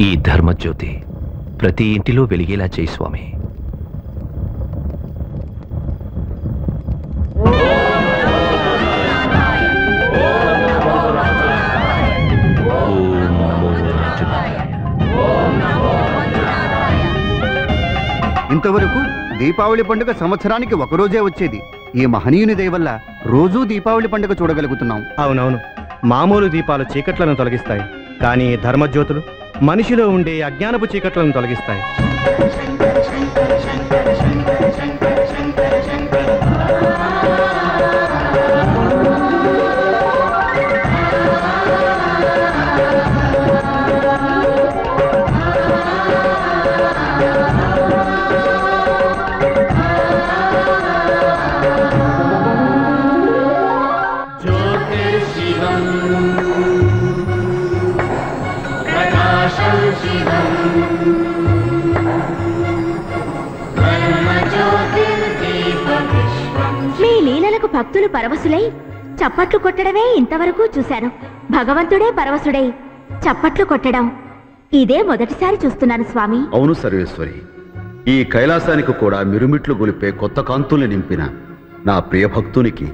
ఈ ధర్మజ్యోతి ప్రతి ఇంటిలో వెలిగేలా చేయి స్వామి. ఇంతవరకు దీపావళి పండుగ సంవత్సరానికి ఒకరోజే వచ్చేది. ఈ మహనీయుని దయ వల్ల రోజూ దీపావళి పండుగ చూడగలుగుతున్నాం. అవునవును, మామూలు దీపాలు చీకట్లను తొలగిస్తాయి, కానీ ధర్మజ్యోతులు మనిషిలో ఉండే అజ్ఞానపు చీకట్లను తొలగిస్తాయి. మీ లీలలకు భక్తులు పరవశులై చప్పట్లు కొట్టడమే ఇంతవరకు చూశాను. భగవంతుడే పరవశుడై చప్పట్లు కొట్టడం ఇదే మొదటిసారి చూస్తున్నాను స్వామి. అవును సర్వేశ్వరి, ఈ కైలాసానికి కూడా మిరుమిట్లు గొలిపే కొత్త కాంతుల్ని నింపిన నా ప్రియ భక్తునికి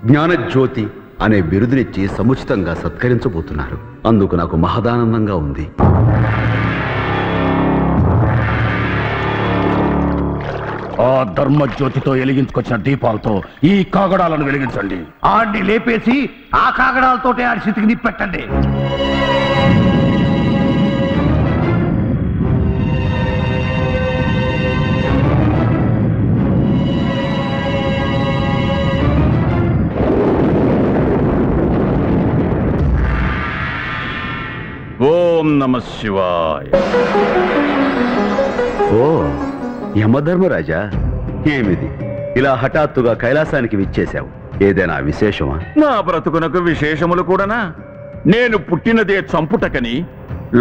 జ్ఞానజ్యోతి అనే బిరుదునిచ్చి సముచితంగా సత్కరించబోతున్నారు. అందుకు నాకు మహదానందంగా ఉంది. ఆ ధర్మజ్యోతితో వెలిగించుకొచ్చిన దీపాలతో ఈ కాగడాలను వెలిగించండి. ఆడిని లేపేసి ఆ కాగడాలతోటే ఆడి స్థితికి నిప్పెట్టండి. ఓం నమః శివాయ. ఓ యమధర్మరాజా, ఏమిది ఇలా హఠాత్తుగా కైలాసానికి విచ్చేశావు? ఏదైనా విశేషమా? నా బ్రతుకునకు విశేషములు కూడానా? నేను పుట్టినదే చంపుటకని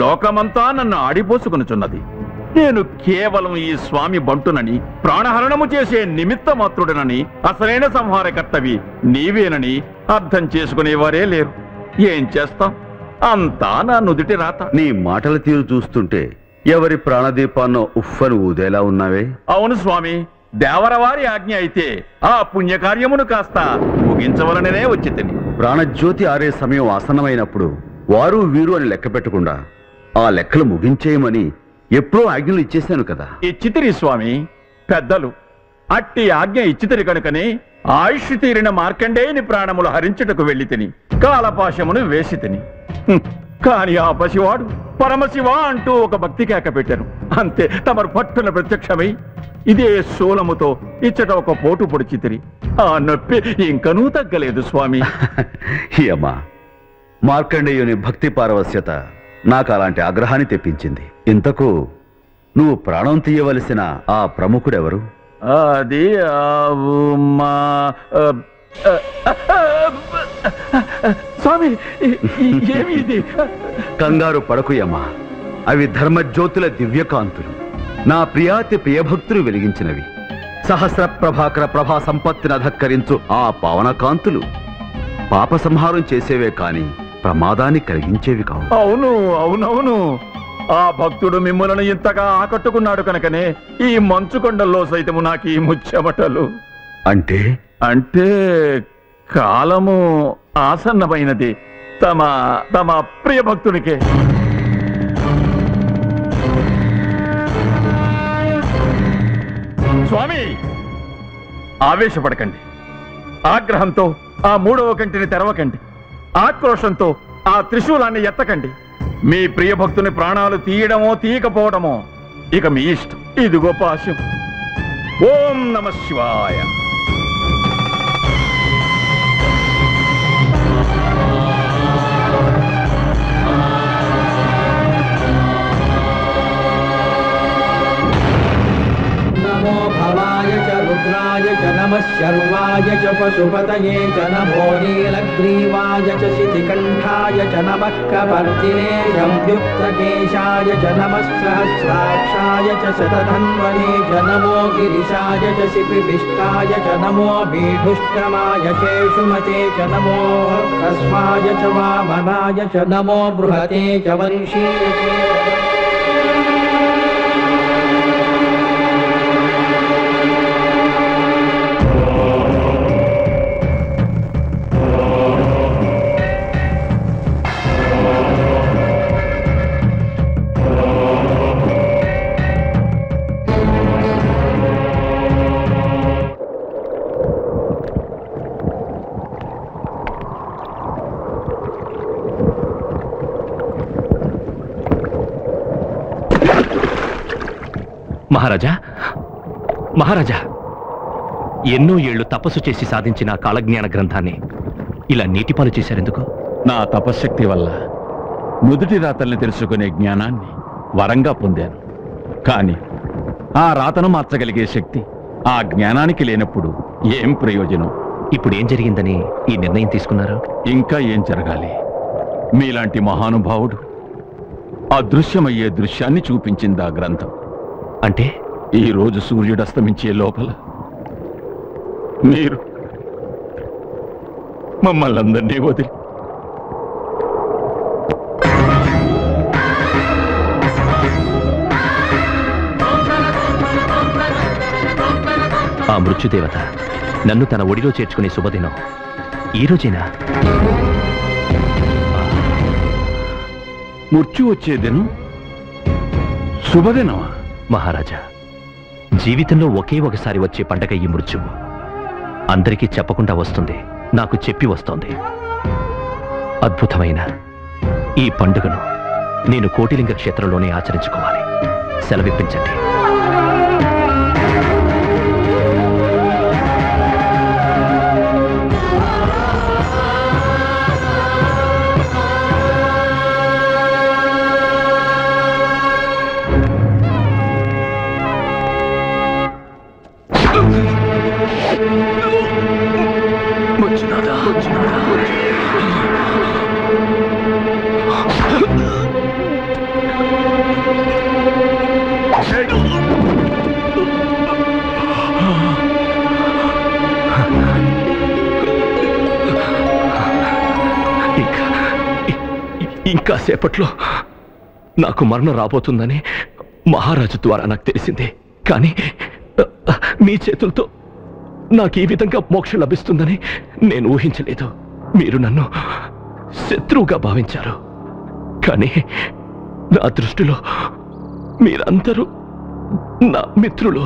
లోకమంతా నన్ను ఆడిపోసుకునుచున్నది. నేను కేవలం ఈ స్వామి బంటునని, ప్రాణహరణము చేసే నిమిత్త మాత్రుడనని, అసలైన సంహారకర్తవి నీవేనని అర్థం చేసుకునేవారే లేరు. ఏం చేస్తాం, అంతా నా నుదిటి రాత. నీ మాటల తీరు చూస్తుంటే ఎవరి ప్రాణదీపాన్నో ఉఫ్ఫను ఊదేలా ఉన్నావే. అవును స్వామి, దేవరవారి ఆజ్ఞ అయితే ఆ పుణ్యకార్యమును కాస్త ముగించవలననే వచ్చి తిని. ప్రాణజ్యోతి ఆరే సమయం ఆసన్నమైనప్పుడు వారు వీరు అని లెక్క పెట్టకుండా ఆ లెక్కలు ముగించేయమని ఎప్పుడో ఆజ్ఞలు ఇచ్చేశాను కదా. ఇచ్చితిరి స్వామి, పెద్దలు అట్టి ఆజ్ఞ ఇచ్చితిరి కనుకనే ఆయుష్ తీరిన మార్కండేయుని ప్రాణములు హరించుటకు వెళ్లి తిని కాలపాశమును వేసి తిని. కాని ఆ పసివాడు పరమశివ అంటూ ఒక భక్తి కేక పెట్టాను. అంతే, తమరు పట్టున ప్రత్యక్షమై ఇదే శూలముతో ఇచ్చట ఒక పోటు పొడిచితిరి. ఆ నొప్పి ఇంకనూ తగ్గలేదు స్వామి. అమ్మా, మార్కండేయుని భక్తి పారవశ్యత నాకు అలాంటి ఆగ్రహాన్ని తెప్పించింది. ఇంతకు నువ్వు ప్రాణం తీయవలసిన ఆ ప్రముఖుడెవరు? అది స్వామి, ఏమి ఇది? కంగారు పడకు యమ్మా, అవి ధర్మజ్యోతుల దివ్యకాంతులు, నా ప్రియాతి ప్రియభక్తులు వెలిగించినవి. సహస్ర ప్రభాకర ప్రభా సంపత్తిని అధక్కరించు ఆ పావన కాంతులు పాప సంహారం చేసేవే కాని ప్రమాదాన్ని కలిగించేవి కావు. అవును అవునవును, ఆ భక్తుడు మిమ్మల్ని ఇంతగా ఆకట్టుకున్నాడు కనుకనే ఈ మంచుకొండల్లో సైతము నాకు ఈ ముచ్చమటలు. అంటే అంటే కాలము ఆసన్నమైనది తమ తమ ప్రియ భక్తునికే. స్వామి, ఆవేశపడకండి. ఆగ్రహంతో ఆ మూడవ కంటిని తెరవకండి. ఆక్రోషంతో ఆ త్రిశూలాన్ని ఎత్తకండి. మీ ప్రియ భక్తుని ప్రాణాలు తీయడమో తీయకపోవడమో ఇక మీ ఇష్టం. ఇదిగో పాశం. ఓం నమః శివాయ. नमो भवाय च रुद्राय च नमः शर्वाय च पशुपतये च नमो नीलग्रीवाय च शितिकण्ठाय च नमः कपर्दिने संयुक्तकेशाय च नमः सहस्राक्षाय च शतधन्वने च नमो गिरिशाय च शिपिविष्टाय च नमो बीढुष्टमाय चेषुमते च नमो ह्रस्वाय च वामनाय च नमो बृहते च वंशीय మహారాజా, మహారాజా, ఎన్నో ఏళ్లు తపస్సు చేసి సాధించిన కాలజ్ఞాన గ్రంథాన్ని ఇలా నీటిపాలు చేశారెందుకు? నా తపశ్శక్తి వల్ల నుదుటి రాతల్ని తెలుసుకునే జ్ఞానాన్ని వరంగా పొందాను. కానీ ఆ రాతను మార్చగలిగే శక్తి ఆ జ్ఞానానికి లేనప్పుడు ఏం ప్రయోజనం? ఇప్పుడు ఏం జరిగిందని ఈ నిర్ణయం తీసుకున్నారు? ఇంకా ఏం జరగాలి? మీలాంటి మహానుభావుడు అదృశ్యమయ్యే దృశ్యాన్ని చూపించింది ఆ గ్రంథం. అంటే ఈ రోజు సూర్యుడు అస్తమించే లోపల మీరు మమ్మల్ని అందరినీ వదిలి ఆ మృత్యుదేవత నన్ను తన ఒడిలో చేర్చుకునే శుభదినం ఈ రోజేనా? మృత్యు వచ్చే దినం శుభదినమా? మహారాజా, జీవితంలో ఒకే ఒకసారి వచ్చే పండగ ఈ మృత్యువు. అందరికీ చెప్పకుండా వస్తుంది, నాకు చెప్పి వస్తోంది. అద్భుతమైన ఈ పండుగను నేను కోటిలింగ క్షేత్రంలోనే ఆచరించుకోవాలి. సెలవిప్పించండి. ఇంకా సేపట్లో నాకు మరణం రాబోతుందని మహారాజు ద్వారా నాకు తెలిసిందే. కానీ మీ చేతులతో నాకు ఈ విధంగా మోక్షం లభిస్తుందని నేను ఊహించలేదు. మీరు నన్ను శత్రువుగా భావించారు, కానీ నా దృష్టిలో మీరందరూ నా మిత్రులు.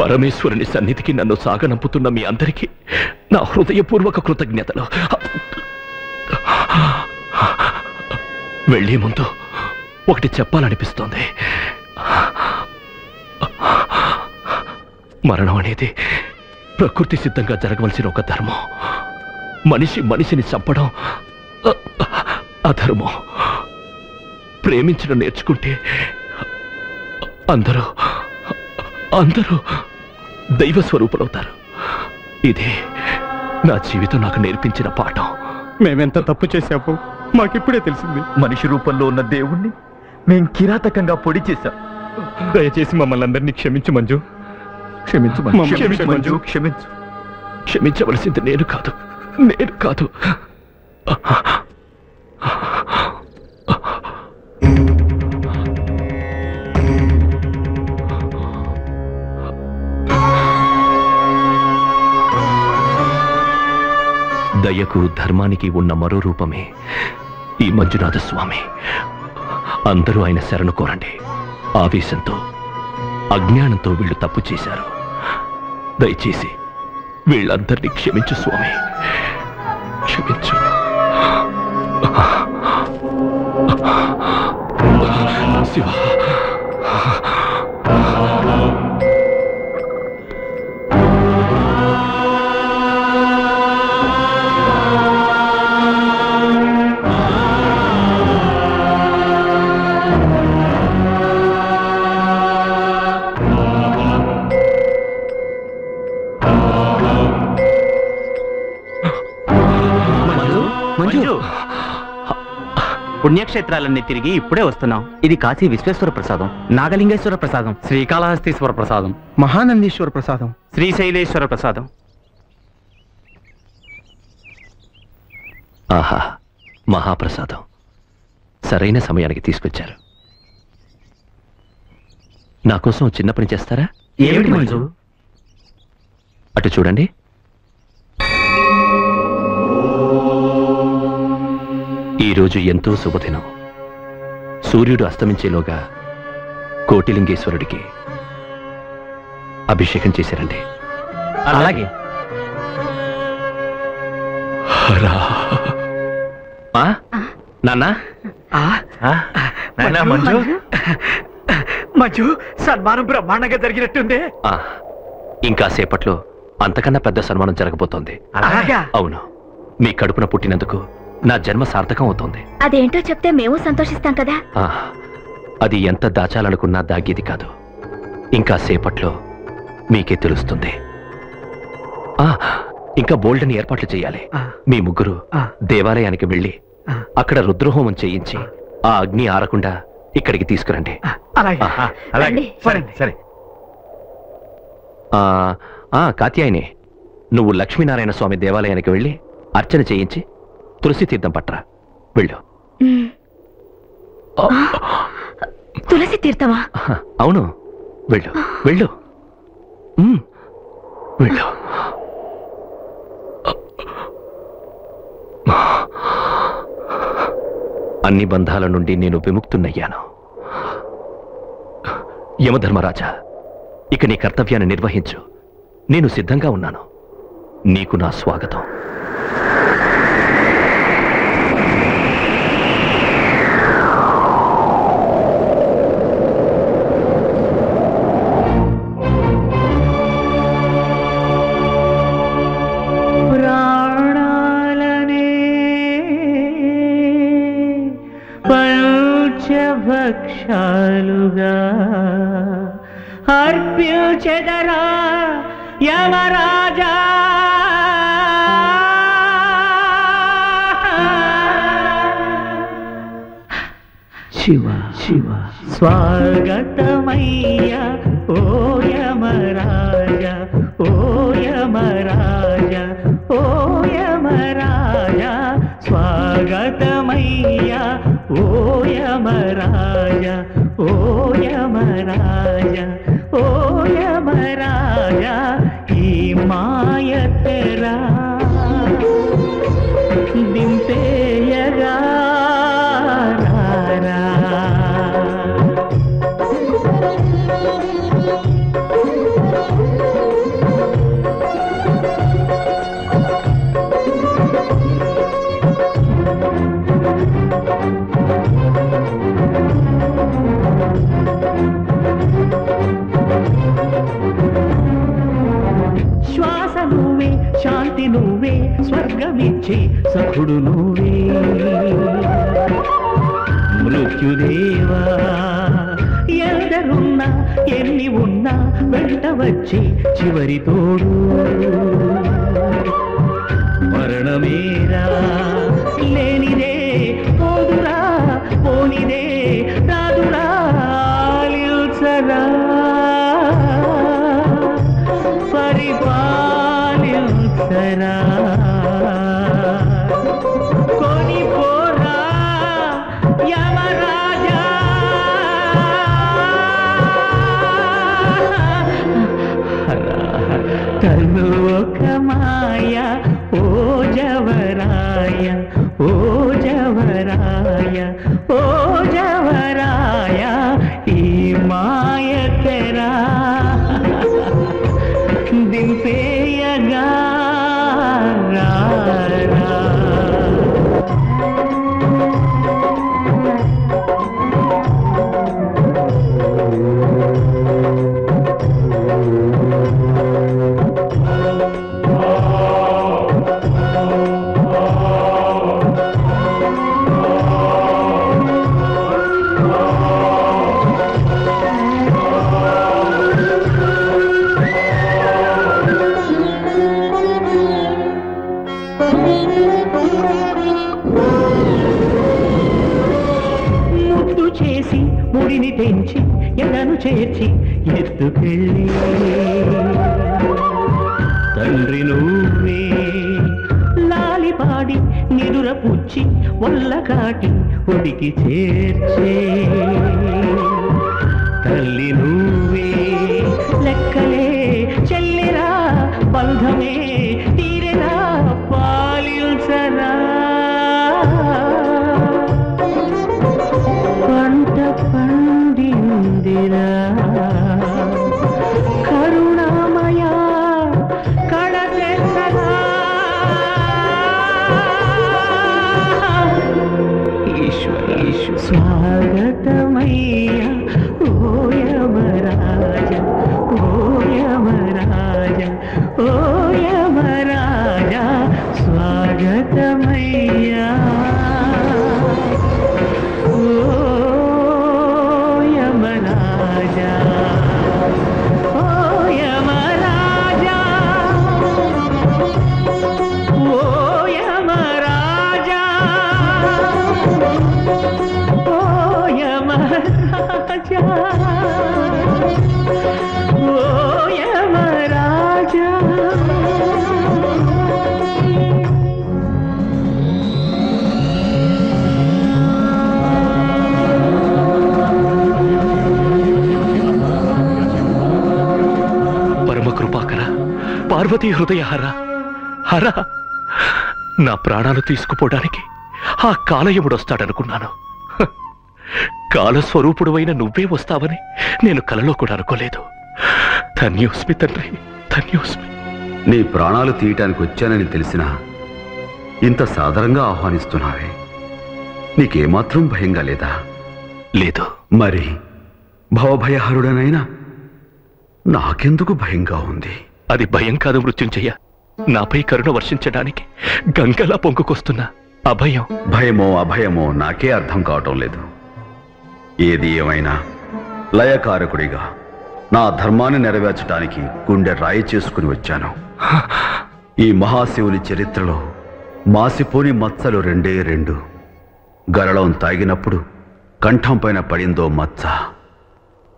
పరమేశ్వరుని సన్నిధికి నన్ను సాగనంపుతున్న మీ అందరికీ నా హృదయపూర్వక కృతజ్ఞతలు. వెళ్లే ముందు ఒకటి చెప్పాలనిపిస్తోంది. మరణం అనేది ప్రకృతి సిద్ధంగా జరగవలసిన ఒక ధర్మం. మనిషి మనిషిని చంపడం అధర్మం. ప్రేమించడం నేర్చుకుంటే అందరూ దైవ స్వరూపులవుతారు. ఇదే నా జీవితం నాకు నేర్పించిన పాఠం. మేమెంత తప్పు చేశామో మాకిప్పుడే తెలిసింది. మనిషి రూపంలో ఉన్న దేవుణ్ణి మేం కిరాతకంగా పొడి చేశాం. దయచేసి మమ్మల్ని అందరినీ క్షమించు మంజు. క్షమించు మంజు, క్షమించు. క్షమించవలసింది నేను కాదు. దయకు ధర్మానికి ఉన్న మరో రూపమే ఈ మంజునాథ స్వామి. అందరూ ఆయన శరణు కోరండి. ఆవేశంతో అజ్ఞానంతో వీళ్ళు తప్పు చేశారు. దయచేసి వీళ్ళందరినీ క్షమించు స్వామి, క్షమించు. శివ, పుణ్యక్షేత్రాలన్నీ తిరిగి ఇప్పుడే వస్తున్నాం. ఇది కాశీ విశ్వేశ్వర ప్రసాదం, నాగలింగేశ్వర ప్రసాదం, శ్రీకాళహస్తీశ్వర ప్రసాదం, మహానందీశ్వర ప్రసాదం, శ్రీశైలేశ్వర ప్రసాదం. ఆహా, మహాప్రసాదం. సరైన సమయానికి తీసుకొచ్చారు. నా కోసం చిన్న పని చేస్తారా? ఏమిటి మంజు? అటు చూడండి. ఈరోజు ఎంతో శుభదినం. సూర్యుడు అస్తమించేలోగా కోటిలింగేశ్వరుడికి అభిషేకం చేశారండి. అలాగే. నాన్న మంజు మంజు సన్మానం బ్రహ్మాండంగా జరిగినట్టుంది. ఇంకా సేపట్లో అంతకన్నా పెద్ద సన్మానం జరగబోతోంది. అవును, మీ కడుపున పుట్టినందుకు నా జన్మ సార్థకం అవుతోంది. అదేంటో చెప్తే మేము సంతోషిస్తాం కదా. అది ఎంత దాచాలనుకున్నా దాగేది కాదు. ఇంకా సేపట్లో మీకే తెలుస్తుంది. ఇంకా బోల్డని ఏర్పాట్లు చేయాలి. మీ ముగ్గురు దేవాలయానికి వెళ్ళి అక్కడ రుద్రహోమం చేయించి ఆ అగ్ని ఆరకుండా ఇక్కడికి తీసుకురండి. సరే. కాత్యాయని, నువ్వు లక్ష్మీనారాయణ స్వామి దేవాలయానికి వెళ్ళి అర్చన చేయించి తులసి తీర్థం పట్రా. వెళ్ళు. తులసి తీర్థమా? అవును, వెళ్ళు వెళ్ళు వెళ్ళు. అన్ని బంధాల నుండి నేను విముక్తున్నయ్యాను. యమధర్మరాజా, ఇక నీ కర్తవ్యాన్ని నిర్వహించు. నేను సిద్ధంగా ఉన్నాను. నీకు నా స్వాగతం. భక్షాలుగా అర్పించెదరా యమరాజా. శివ శివ స్వాగతమయ్యా ఓ యమరాజా, ఓ యమరాజా, ఓ యమరాజా. స్వాగతమయ్యా ఓ యమరాజా, ఓ యమరాజా, ఓ యమరాజా. ఈ మాయతెరా దింపేయగా శాంతి నువ్వే, స్వర్గమిచ్చే సఖుడు నువ్వే. మృత్యుదేవా ఎందరున్నా ఎన్ని ఉన్నా వెంట వచ్చి చివరి తోడు. మరణమేరా లేనిదే పోదురా, పోనిదే రాదురా. పరిపాలించరా కొని పోరా యమరాజా. తను ఒక మాయ ఓ జవరాయ, ఓ జవరాయ, ఓ జవరాయ. ఈ మాయ తెరా దింపేయగా ముద్దు చేసి ముడిని తెంచి ఎదను చేర్చి ఎత్తుకెళ్ళి తండ్రి నువ్వే. లాలిపాడి నిదుర పుచ్చి వల్ల కాటి ఒడికి చేర్చే తల్లి నువ్వే. లెక్కలే చెల్లిరా బంధమే తీరెరా పాలించరా. పంట పండిందిరా కరుణామయ కళ తెచ్చరా. స్వాగతమయ్యా ఓ యమరాజ ఓ యమరాజ ఓ యమరాజ స్వాగతమయ్యా ఓ యమరాజ ఓ యమరాజ ఓ యమరాజ ఓ యమరాజ ఓ యమరాజ పరమ కృపాకర పార్వతీ హృదయహర హర నా ప్రాణాలు తీసుకుపోవడానికి ఆ కాలయముడొస్తాడనుకున్నాను. కాలస్వరూపుడువైన నువ్వే వస్తావని నేను కలలో కూడా అనుకోలేదు. ధన్యోస్మి తండ్రి, ధన్యోస్మి. నీ ప్రాణాలు తీయటానికి వచ్చానని తెలిసినా ఇంత సాదరంగా ఆహ్వానిస్తున్నావే, నీకేమాత్రం భయంగా లేదా? లేదు. మరి భవభయహరుడనైనా నాకెందుకు భయంగా ఉంది? అది భయం కాదు మృత్యుంజయ, నాపై కరుణ వర్షించడానికి గంగలా పొంగుకొస్తున్న అభయం. భయమో అభయమో నాకే అర్థం కావటం లేదు. ఏది ఏమైనా లయకారకుడిగా నా ధర్మాన్ని నెరవేర్చడానికి గుండె రాయి చేసుకుని వచ్చాను. ఈ మహాశివుని చరిత్రలో మాసిపోని మచ్చలు రెండే రెండు. గరళం తాగినప్పుడు కంఠం పైన పడిందో మచ్చ.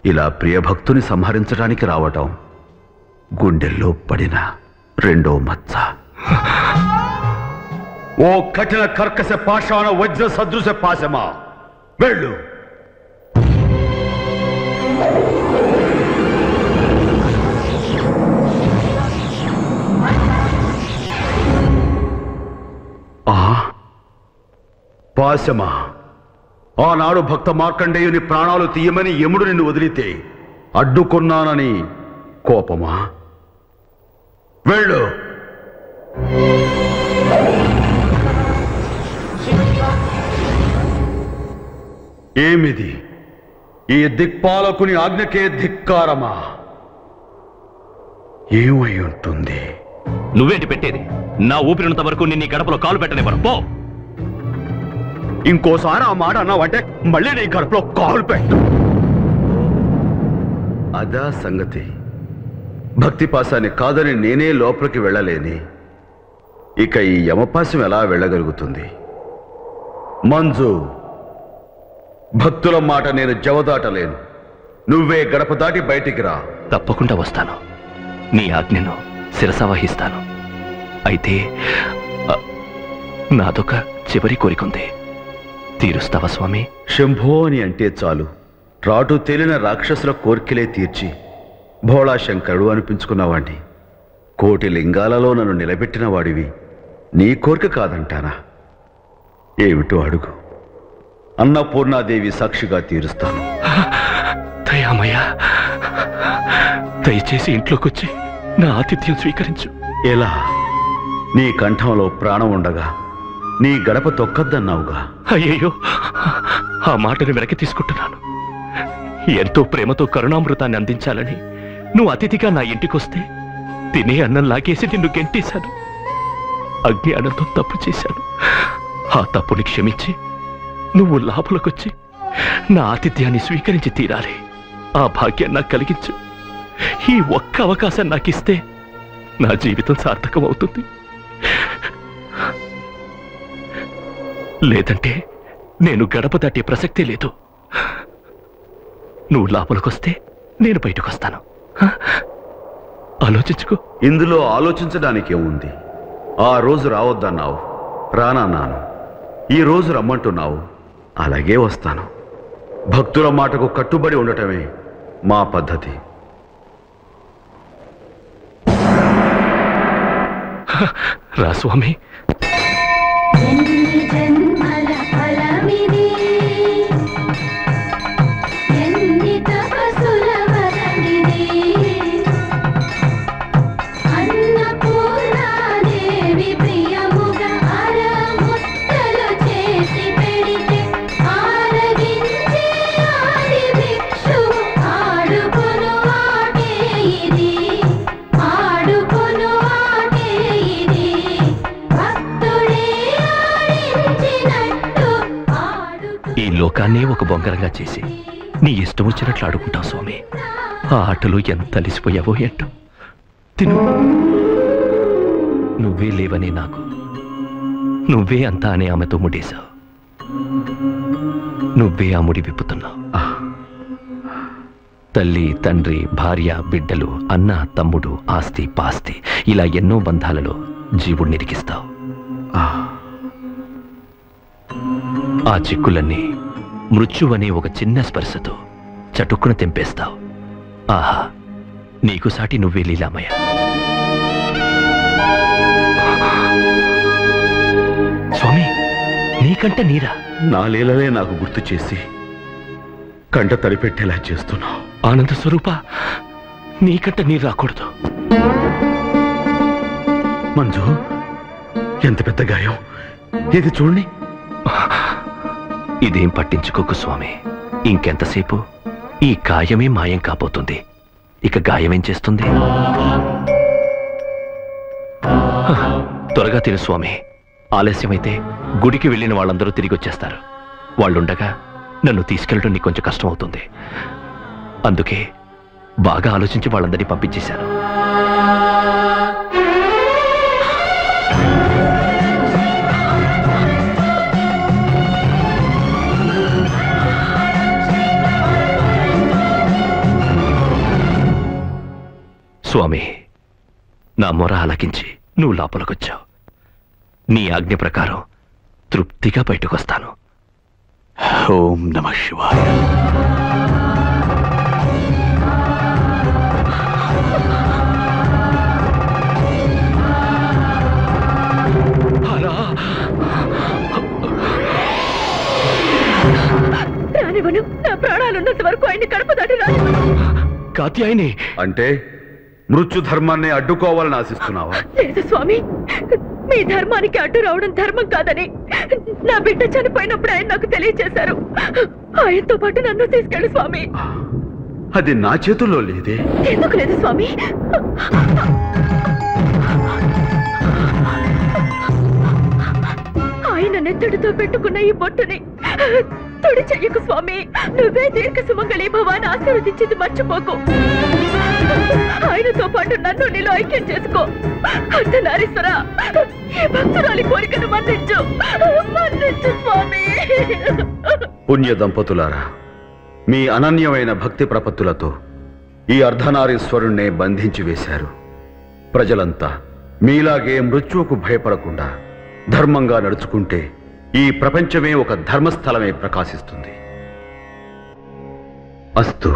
ఇలా ప్రియభక్తుని సంహరించడానికి రావటం గుండెల్లో పడిన రెండో మచ్చ. ఓ కఠిన కర్కశ పాషాణ వజ్ర సదృశ పాశమా, వెళ్ళు. పాశమా, ఆనాడు భక్త మార్కండేయుని ప్రాణాలు తీయమని యముడు నిన్ను వదిలితే అడ్డుకున్నానని కోపమా? వెళ్ళు. ఏమిది? ఈ దిక్పాలకుని ఆజ్ఞకే ధిక్కారమా? ఏమై ఉంటుంది? నువ్వేంటి పెట్టేది? నా ఊపిరినంత వరకు నిన్ను ఈ గడపలో కాలు పెట్టనివ్వను. పో. ఇంకోసారి ఆ మాట అన్నావంటే మళ్ళీ నీ గడపలో కాలు పెట్టు. అదా సంగతి. భక్తి పాశాన్ని కాదని నేనే లోపలికి వెళ్ళలేని ఇక ఈ యమపాశం ఎలా వెళ్ళగలుగుతుంది? మంజు, భక్తుల మాట నేను జవదాటలేను. నువ్వే గడప దాటి బయటికి రా. తప్పకుండా వస్తాను. నీ ఆజ్ఞను శిరసావహిస్తాను. అయితే నాదొక చివరి కోరికుంది. తీరుస్తావా స్వామి? శంభో అని అంటే చాలు రాటు తేలిన రాక్షసుల కోర్కెలే తీర్చి భోళాశంకరుడు అనిపించుకున్నవాణ్ణి. కోటి లింగాలలో నన్ను నిలబెట్టిన వాడివి. నీ కోరిక కాదంటానా? ఏమిటో అడుగు. అన్నపూర్ణాదేవి సాక్షిగా తీరుస్తాను. దయామయ్య, దయచేసి ఇంట్లోకొచ్చి నా ఆతిథ్యం స్వీకరించు. ఎలా? నీ కంఠంలో ప్రాణం ఉండగా నీ గడప తొక్కద్దన్నావుగా. అయ్యయ్యో, ఆ మాటను వెనక్కి తీసుకుంటున్నాను. ఎంతో ప్రేమతో కరుణామృతాన్ని అందించాలని నువ్వు అతిథిగా నా ఇంటికొస్తే తినే అన్నం లాగేసి నిన్ను గెంటేశాను. అజ్ఞానంతో తప్పు చేశాను. ఆ తప్పుని క్షమించి నువ్వు లోపలికొచ్చి నా ఆతిథ్యాన్ని స్వీకరించి తీరాలి. ఆ భాగ్యం నాకు కలిగించు. ఈ ఒక్క అవకాశం నాకిస్తే నా జీవితం సార్థకం అవుతుంది. లేదంటే నేను గడప దాటే ప్రసక్తే లేదు. నువ్వు లోపలికొస్తే నేను బయటకొస్తాను. ఆలోచించుకో. ఇందులో ఆలోచించడానికేముంది? ఆ రోజు రావద్దన్నావు, రానన్నాను. ఈ రోజు రమ్మంటున్నావు, అలాగే వస్తాను. భక్తుల మాటకు కట్టుబడి ఉండటమే మా పద్ధతి. రా స్వామి. ఆరగించి నాకు బొంగరంగా చేసి నీ ఇష్టం వచ్చినట్లు ఆడుకుంటావు స్వామి. ఆ ఆటలో ఎంత అలిసిపోయావో ఏంటో. తిను. నువ్వే లేవనే నాకు, నువ్వే అంతా అనే ఆమెతో ముడేశావు. నువ్వే ఆ ముడి విప్పుతున్నావు. తల్లి, తండ్రి, భార్య, బిడ్డలు, అన్న, తమ్ముడు, ఆస్తి, పాస్తి, ఇలా ఎన్నో బంధాలలో జీవుడిని ఇరికిస్తావు. ఆ చిక్కులన్నీ మృత్యువనే ఒక చిన్న స్పర్శతో చటుక్కున తెంపేస్తావు. ఆహా, నీకు సాటి నువ్వే లీలామయ్య. స్వామి, నీకంట నీరా? నా లీలలే నాకు గుర్తు చేసి కంట తడిపెట్టేలా చేస్తున్నావు. ఆనంద స్వరూప, నీకంట నీరు రాకూడదు. మంజు, ఎంత పెద్ద గాయం! ఇది చూడండి. ఇదేం పట్టించుకోకు స్వామి. ఇంకెంతసేపు ఈ గాయమే మాయం కాబోతుంది. ఇక గాయమేం చేస్తుంది? త్వరగా తిను స్వామి. ఆలస్యమైతే గుడికి వెళ్ళిన వాళ్ళందరూ తిరిగి వచ్చేస్తారు. వాళ్ళుండగా నన్ను తీసుకెళ్ళడం నీకు కొంచెం కష్టం అవుతుంది. అందుకే బాగా ఆలోచించి వాళ్ళందరినీ పంపించేశాను. స్వామి, నా మొర ఆలకించి నువ్వు లోపలికొచ్చావు. నీ ఆజ్ఞ ప్రకారం తృప్తిగా బయటకొస్తాను. ఓం నమః శివాయ. రానివ్వను. నా ప్రాణాలున్నంత వరకు ఆయన్ని కడప దాటి రానివ్వను. కాత్యాయని అంటే మృత్యు ధర్మాన్ని అడ్డుకోవాలని ఆశిస్తున్నావా? లేదు స్వామి, మీ ధర్మానికి అడ్డు రావడం ధర్మం కాదని నా బిడ్డ చనిపోయినప్పుడు ఆయన నాకు తెలియచేశారు. ఆయనతో పాటు నన్ను తీసుకెళ్ళు స్వామి. అది నా చేతుల్లో లేదే. ఎందుకు లేదు స్వామి? ఆయన నెత్తడితో పెట్టుకున్న ఈ బొట్టుని తొడి చెయ్యకు స్వామి. నువ్వే దీర్ఘ సుమంగళి భవాన్ని ఆశీర్వదించింది మర్చిపోకు. ఆయనతో పాటు నన్ను నీలో ఐక్యం చేసుకో. అర్ధనారీశ్వర, ఈ భక్తురాలి కోరికను మన్నించు, మన్నించు స్వామి. పుణ్య దంపతులారా, మీ అనన్యమైన భక్తి ప్రపత్తులతో ఈ అర్ధనారీశ్వరుణ్ణే బంధించి వేశారు. ప్రజలంతా మీలాగే మృత్యువుకు భయపడకుండా ధర్మంగా నడుచుకుంటే ఈ ప్రపంచమే ఒక ధర్మస్థలమే ప్రకాశిస్తుంది. అస్తు.